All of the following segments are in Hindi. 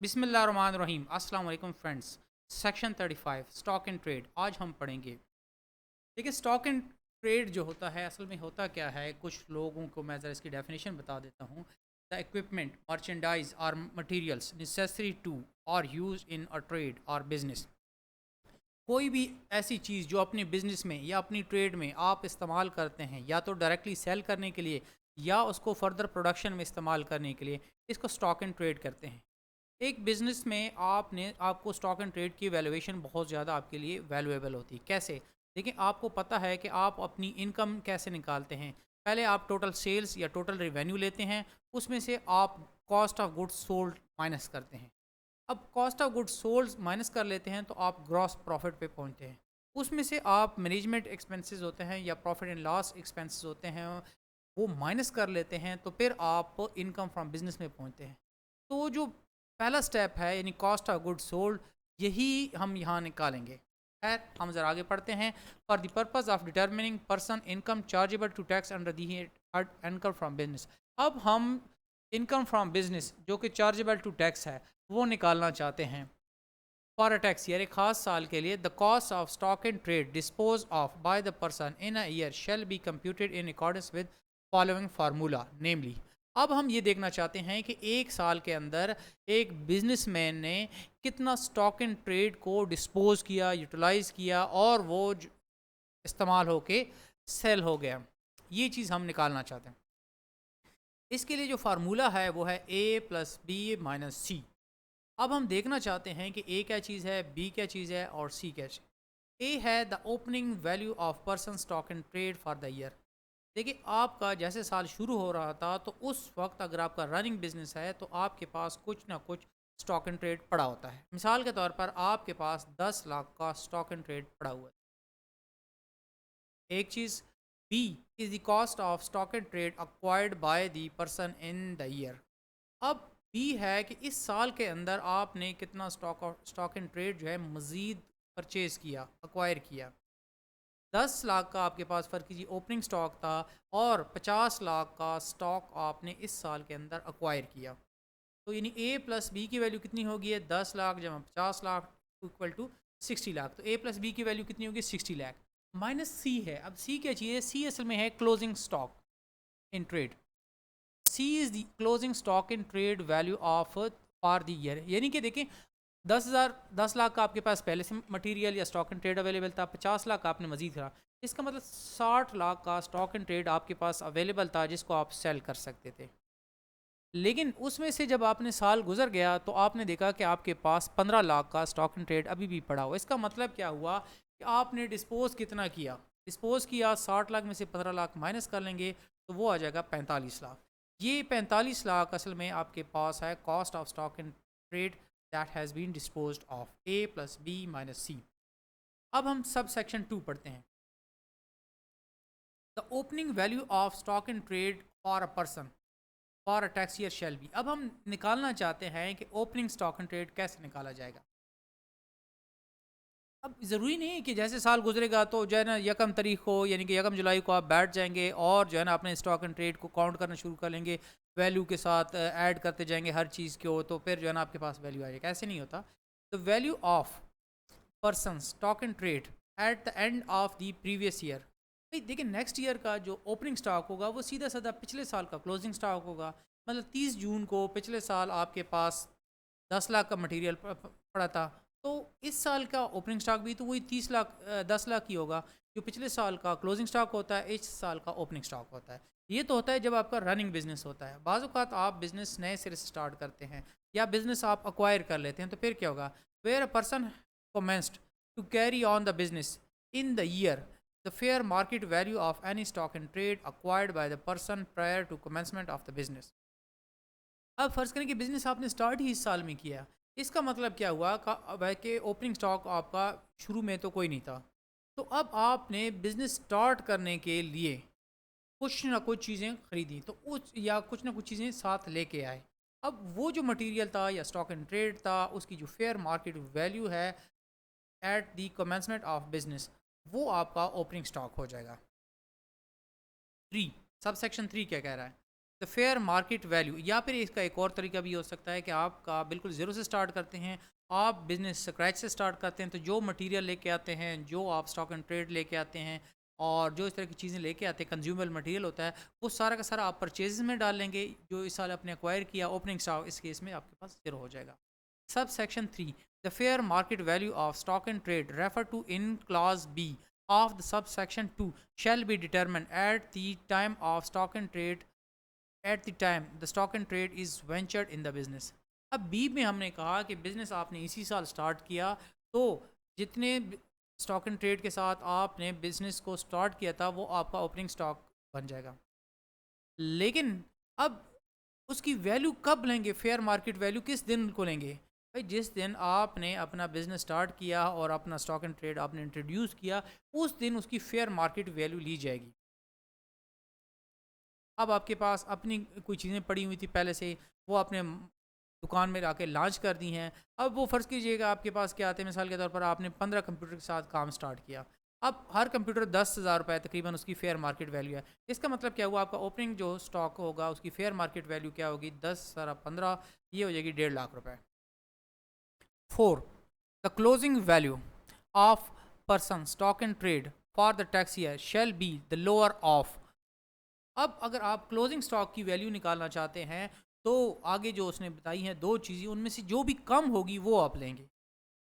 बिस्मिल्लाहिर्रहमानिर्रहीम। अस्सलाम वालेकुम friends. Section 35 stock and trade आज हम पढ़ेंगे। देखिए, स्टॉक एंड ट्रेड जो होता है असल में होता क्या है, कुछ लोगों को मैं ज़रा इसकी डेफिनेशन बता देता हूँ। द इक्विपमेंट मर्चेंडाइज और मटेरियल्स नेसेसरी टू और यूज इन अ ट्रेड और बिजनेस। कोई भी ऐसी चीज़ जो अपने बिजनेस में या अपनी ट्रेड में आप इस्तेमाल करते हैं, या तो डायरेक्टली सेल करने के लिए या उसको फर्दर प्रोडक्शन में इस्तेमाल करने के लिए, इसको स्टॉक एंड ट्रेड करते हैं। एक बिज़नेस में आपको स्टॉक एंड ट्रेड की वैल्यूएशन बहुत ज़्यादा आपके लिए वैल्यूएबल होती है। कैसे? देखिए, आपको पता है कि आप अपनी इनकम कैसे निकालते हैं। पहले आप टोटल सेल्स या टोटल रेवेन्यू लेते हैं, उसमें से आप cost of goods sold minus करते हैं। अब cost of goods sold minus कर लेते हैं तो आप ग्रॉस प्रॉफिट पे पहुंचते हैं। उसमें से आप मैनेजमेंट एक्सपेंसेस होते हैं या प्रॉफिट एंड लॉस एक्सपेंसेस होते हैं, वो माइनस कर लेते हैं, तो फिर आप इनकम फ्रॉम बिजनेस में पहुंचते हैं। तो जो पहला स्टेप है यानी कॉस्ट ऑफ गुड्स सोल्ड, यही हम यहाँ निकालेंगे। खैर, हम ज़रा आगे पढ़ते हैं। For the purpose of determining person income chargeable to tax under the income from business. अब हम इनकम फ्रॉम बिजनेस जो कि चार्जेबल टू टैक्स है वो निकालना चाहते हैं। फॉर अ टैक्स ईयर, एक खास साल के लिए, the cost of stock and trade dispose of by the person in a year shall be computed in accordance with following formula namely. अब हम ये देखना चाहते हैं कि एक साल के अंदर एक बिजनेसमैन ने कितना स्टॉक एंड ट्रेड को डिस्पोज किया, यूटिलाइज किया, और वो इस्तेमाल होके सेल हो गया। ये चीज़ हम निकालना चाहते हैं। इसके लिए जो फार्मूला है वो है ए प्लस बी माइनस सी। अब हम देखना चाहते हैं कि ए क्या चीज़ है, बी क्या चीज़ है, और सी क्या चीज़। ए है the opening value of person stock and trade for the year. देखिए, आपका जैसे साल शुरू हो रहा था तो उस वक्त अगर आपका रनिंग बिजनेस है तो आपके पास कुछ ना कुछ स्टॉक एंड ट्रेड पड़ा होता है। मिसाल के तौर पर आपके पास 10 लाख का स्टॉक एंड ट्रेड पड़ा हुआ है। एक चीज़। B is the cost of stock and trade acquired by the person in the year. अब बी है कि इस साल के अंदर आपने कितना स्टॉक एंड ट्रेड जो है मज़ीद परचेज़ किया, अक्वायर किया। 10 लाख का आपके पास फ़र्क कीजिए ओपनिंग स्टॉक था, और 50 लाख का स्टॉक आपने इस साल के अंदर अक्वायर किया। तो यानी ए प्लस बी की वैल्यू कितनी होगी है, 10 लाख जमा 50 लाख इक्वल टू 60 लाख। तो ए प्लस बी की वैल्यू कितनी होगी, 60 लाख। माइनस सी है। अब सी क्या चीज़ है, सी असल में है closing stock in trade. C is the closing stock in trade value of for the year. यानी कि देखें, 10 लाख का आपके पास पहले से मटेरियल या स्टॉक एंड ट्रेड अवेलेबल था, 50 लाख का आपने मजीद करा। इसका मतलब 60 लाख का स्टॉक एंड ट्रेड आपके पास अवेलेबल था जिसको आप सेल कर सकते थे। लेकिन उसमें से जब आपने साल गुजर गया तो आपने देखा कि आपके पास 15 लाख का स्टॉक एंड ट्रेड अभी भी पड़ा हुआ। इसका मतलब क्या हुआ कि आपने डिस्पोज कितना किया, डिस्पोज किया 60 लाख में से 15 लाख माइनस कर लेंगे तो वो आ जाएगा 45 लाख। ये 45 लाख असल में आपके पास है cost of stock and trade that has been dispose of. A plus B minus C. अब हम सब सेक्शन 2 पढ़ते हैं। The opening value of stock and trade for a person for a tax year shall be. अब हम निकालना चाहते हैं कि ओपनिंग स्टॉक एंड ट्रेड कैसे निकाला जाएगा। अब ज़रूरी नहीं है कि जैसे साल गुजरेगा तो जो है ना यकम तारीख को यानी कि यकम जुलाई को आप बैठ जाएंगे और जो है ना अपने स्टॉक एंड ट्रेड को काउंट करना शुरू कर लेंगे, वैल्यू के साथ ऐड करते जाएंगे हर चीज़ को, तो फिर जो है ना आपके पास वैल्यू आ जाएगा। ऐसे नहीं होता। The value of person stock and trade at the end of the previous year. भाई देखिए, नेक्स्ट ईयर का जो ओपनिंग स्टॉक होगा वो सीधा साधा पिछले साल का क्लोजिंग स्टॉक होगा। मतलब 30 जून को पिछले साल आपके पास 10 लाख का मटेरियल पड़ा था, तो इस साल का ओपनिंग स्टॉक भी तो वही 30 लाख 10 लाख ही होगा। जो पिछले साल का क्लोजिंग स्टॉक होता है इस साल का ओपनिंग स्टॉक होता है। ये तो होता है जब आपका रनिंग बिजनेस होता है। बाज़ औक़ात आप बिजनेस नए सिरे से स्टार्ट करते हैं या बिजनेस आप अक्वायर कर लेते हैं, तो फिर क्या होगा, where a person commenced to carry on the business in the year, the fair market value of any stock and trade acquired by the person prior to commencement of the business। अब फ़र्ज़ करें कि बिज़नेस आपने स्टार्ट ही इस साल में किया। इसका मतलब क्या हुआ कि ओपनिंग स्टॉक आपका शुरू में तो कोई नहीं था। तो अब आपने बिज़नेस स्टार्ट करने के लिए कुछ ना कुछ चीज़ें खरीदी, तो उस या कुछ ना कुछ चीज़ें साथ लेके आए। अब वो जो मटेरियल था या स्टॉक एंड ट्रेड था, उसकी जो फेयर मार्केट वैल्यू है at the commencement of business, वो आपका ओपनिंग स्टॉक हो जाएगा। 3 सब सेक्शन 3 क्या कह रहा है। द फेयर मार्केट वैल्यू, या फिर इसका एक और तरीका भी हो सकता है कि आपका बिल्कुल ज़ीरो से स्टार्ट करते हैं, आप बिज़नेस स्क्रैच से स्टार्ट करते हैं, तो जो मटेरियल लेके आते हैं, जो आप स्टॉक एंड ट्रेड लेके आते हैं और जो इस तरह की चीज़ें लेके आते हैं, कंज्यूमर मटेरियल होता है, वो सारा का सारा आप परचेज़ में डाल लेंगे, जो इस साल आपने एक्वायर किया ओपनिंग स्टॉक, इस केस में आपके पास ज़ीरो हो जाएगा। Sub section 3, the fair market value of stock and trade refer to in clause B of the subsection 2 shall be determined at the time of stock and trade at the time the stock and trade is ventured in the business। अब बी में हमने कहा कि बिजनेस आपने इसी साल स्टार्ट किया, तो जितने स्टॉक एंड ट्रेड के साथ आपने बिजनेस को स्टार्ट किया था वो आपका ओपनिंग स्टॉक बन जाएगा। लेकिन अब उसकी वैल्यू कब लेंगे, फेयर मार्केट वैल्यू किस दिन को लेंगे? भाई जिस दिन आपने अपना बिजनेस स्टार्ट किया और अपना स्टॉक एंड ट्रेड आपने इंट्रोड्यूस किया, उस दिन उसकी फेयर मार्केट वैल्यू ली जाएगी। अब आपके पास अपनी कोई चीज़ें पड़ी हुई थी पहले से, वो आपने दुकान में आके लॉन्च कर दी हैं। अब वो फ़र्ज़ कीजिएगा आपके पास क्या आते हैं, मिसाल के तौर पर आपने 15 कंप्यूटर के साथ काम स्टार्ट किया। अब हर कंप्यूटर 10,000 रुपये तकरीबन उसकी फेयर मार्केट वैल्यू है। इसका मतलब क्या हुआ, आपका ओपनिंग जो स्टॉक होगा उसकी फेयर मार्केट वैल्यू क्या होगी, 10 सारा 15, ये हो जाएगी 1.5 लाख रुपए। 4, the closing value of person stock and trade for the tax year shall be the lower of. अब अगर आप क्लोजिंग स्टॉक की वैल्यू निकालना चाहते हैं, तो आगे जो उसने बताई हैं दो चीज़ें, उनमें से जो भी कम होगी वो आप लेंगे।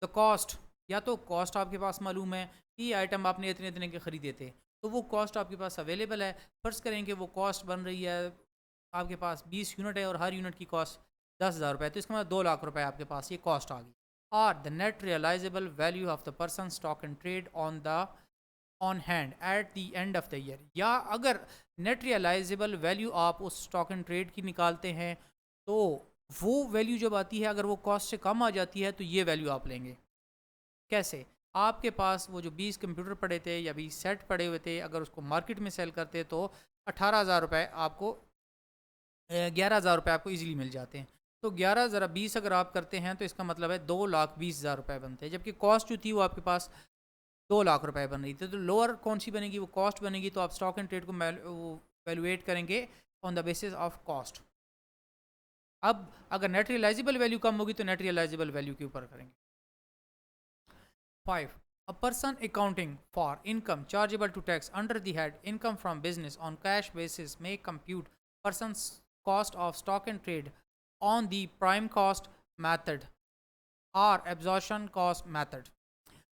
द कॉस्ट, या तो कॉस्ट आपके पास मालूम है कि ये आइटम आपने इतने इतने के ख़रीदे थे, तो वो कॉस्ट आपके पास अवेलेबल है। फ़र्ज़ करें कि वो कॉस्ट बन रही है, आपके पास 20 यूनिट है और हर यूनिट की कॉस्ट 10,000 रुपये, तो इसका मतलब 2 लाख रुपए आपके पास ये कॉस्ट आ गई। और the net realisable value of the person stock and trade on hand at the end of the year, या अगर नेट रियलाइजेबल वैल्यू आप उस स्टॉक एंड ट्रेड की निकालते हैं, तो वो वैल्यू जब आती है, अगर वो कॉस्ट से कम आ जाती है, तो ये वैल्यू आप लेंगे। कैसे? आपके पास वो जो 20 कंप्यूटर पड़े थे या 20 सेट पड़े हुए थे, अगर उसको मार्केट में सेल करते तो 18,000 रुपये आपको 11,000 रुपये आपको ईजिली मिल जाते हैं। तो 11 ज़रा 20 अगर आप करते हैं, तो इसका मतलब है 2,20,000 रुपये बनते हैं, जबकि कॉस्ट जो थी वो आपके पास 2 लाख रुपए बन रही थी। तो लोअर कौन सी बनेगी, वो कॉस्ट बनेगी। तो आप स्टॉक एंड ट्रेड को वैल्यूएट करेंगे on the basis of cost. अब अगर नेट रियलाइजेबल वैल्यू कम होगी तो नेट रियलाइजेबल वैल्यू के ऊपर करेंगे। 5, a person accounting for income chargeable to tax under the head income from business on cash basis may compute person's cost of stock and trade on the prime cost method or absorption cost method।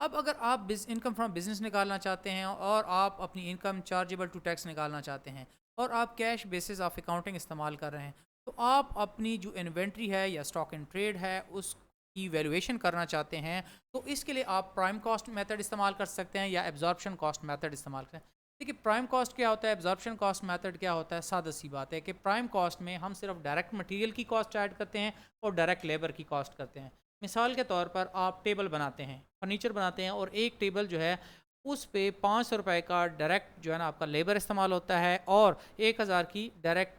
अब अगर आप इनकम फ्रॉम बिजनेस निकालना चाहते हैं और आप अपनी इनकम चार्जेबल टू टैक्स निकालना चाहते हैं और आप कैश बेसिस ऑफ अकाउंटिंग इस्तेमाल कर रहे हैं, तो आप अपनी जो इन्वेंट्री है या स्टॉक एंड ट्रेड है उसकी वैल्यूएशन करना चाहते हैं, तो इसके लिए आप प्राइम कॉस्ट मेथड इस्तेमाल कर सकते हैं या एब्जॉर्प्शन कॉस्ट मेथड इस्तेमाल करें। देखिए प्राइम कॉस्ट क्या होता है, एब्जॉर्प्शन कॉस्ट मेथड क्या होता है। सादा सी बात है कि प्राइम कॉस्ट में हम सिर्फ डायरेक्ट मटेरियल की कॉस्ट ऐड करते हैं और डायरेक्ट लेबर की कॉस्ट करते हैं। मिसाल के तौर पर आप टेबल बनाते हैं, फर्नीचर बनाते हैं, और एक टेबल जो है उस पे 500 रुपये का डायरेक्ट जो है ना आपका लेबर इस्तेमाल होता है और 1,000 की डायरेक्ट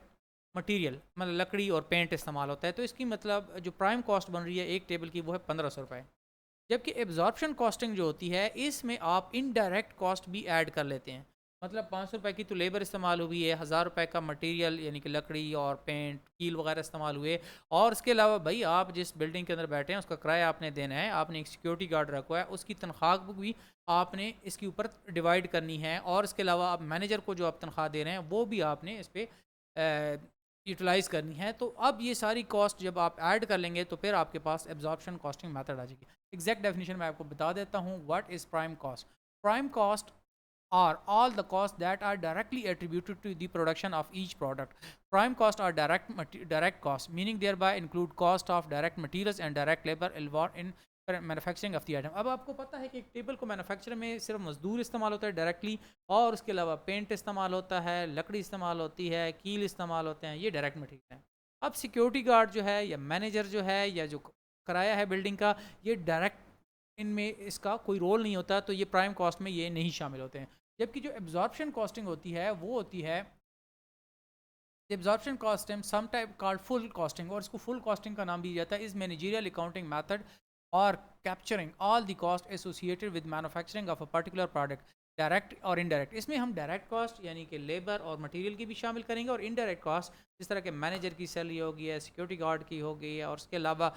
मटेरियल मतलब लकड़ी और पेंट इस्तेमाल होता है। तो इसकी मतलब जो प्राइम कॉस्ट बन रही है एक टेबल की वो है 1,500 रुपये। जबकि एब्जॉर्प्शन कॉस्टिंग जो होती है इसमें आप इनडायरेक्ट कॉस्ट भी ऐड कर लेते हैं। मतलब 500 रुपये की तो लेबर इस्तेमाल हुई है, 1,000 रुपये का मटेरियल यानी कि लकड़ी और पेंट कील वगैरह इस्तेमाल हुए, और इसके अलावा भाई आप जिस बिल्डिंग के अंदर बैठे हैं उसका किराया आपने देना है, आपने एक सिक्योरिटी गार्ड रखा है, उसकी तनख्वाह भी आपने इसके ऊपर डिवाइड करनी है, और इसके अलावा आप मैनेजर को जो आप तनख्वाह दे रहे हैं वो भी आपने इस पर यूटिलाइज़ करनी है। तो अब ये सारी कॉस्ट जब आप ऐड कर लेंगे तो फिर आपके पास एब्जॉर्प्शन कॉस्टिंग मेथड आ जाएगी। एग्जैक्ट डेफिनेशन मैं आपको बता देता हूँ। What is prime cost? Prime cost are all the costs that are directly attributed to the production of each product. Prime costs are direct costs, meaning thereby include cost of direct materials and direct labor involved in manufacturing of the item. अब आपको पता है कि एक टेबल को मैन्युफैक्चर में सिर्फ मजदूर इस्तेमाल होता है डायरेक्टली, और उसके अलावा पेंट इस्तेमाल होता है, लकड़ी इस्तेमाल होती है, कील इस्तेमाल होते हैं, ये डायरेक्ट मटेरियल है। अब सिक्योरिटी गार्ड जो है या मैनेजर जो है या जो किराया है बिल्डिंग का, ये डायरेक्ट इनमें इसका कोई रोल नहीं होता, तो ये प्राइम कॉस्ट में ये नहीं शामिल होते हैं। जबकि जो एब्जॉर्प्शन कॉस्टिंग होती है वो होती है absorption costing some type called full costing, और इसको फुल कॉस्टिंग का नाम दिया जाता है। इज मैनेजरियल अकाउंटिंग मेथड और capturing all the cost associated with manufacturing of a particular product direct और इनडायरेक्ट। इसमें हम डायरेक्ट कॉस्ट यानी कि लेबर और मटेरियल की भी शामिल करेंगे, और इनडायरेक्ट कॉस्ट जिस तरह के मैनेजर की सैलरी होगी या सिक्योरिटी गार्ड की होगी, और उसके अलावा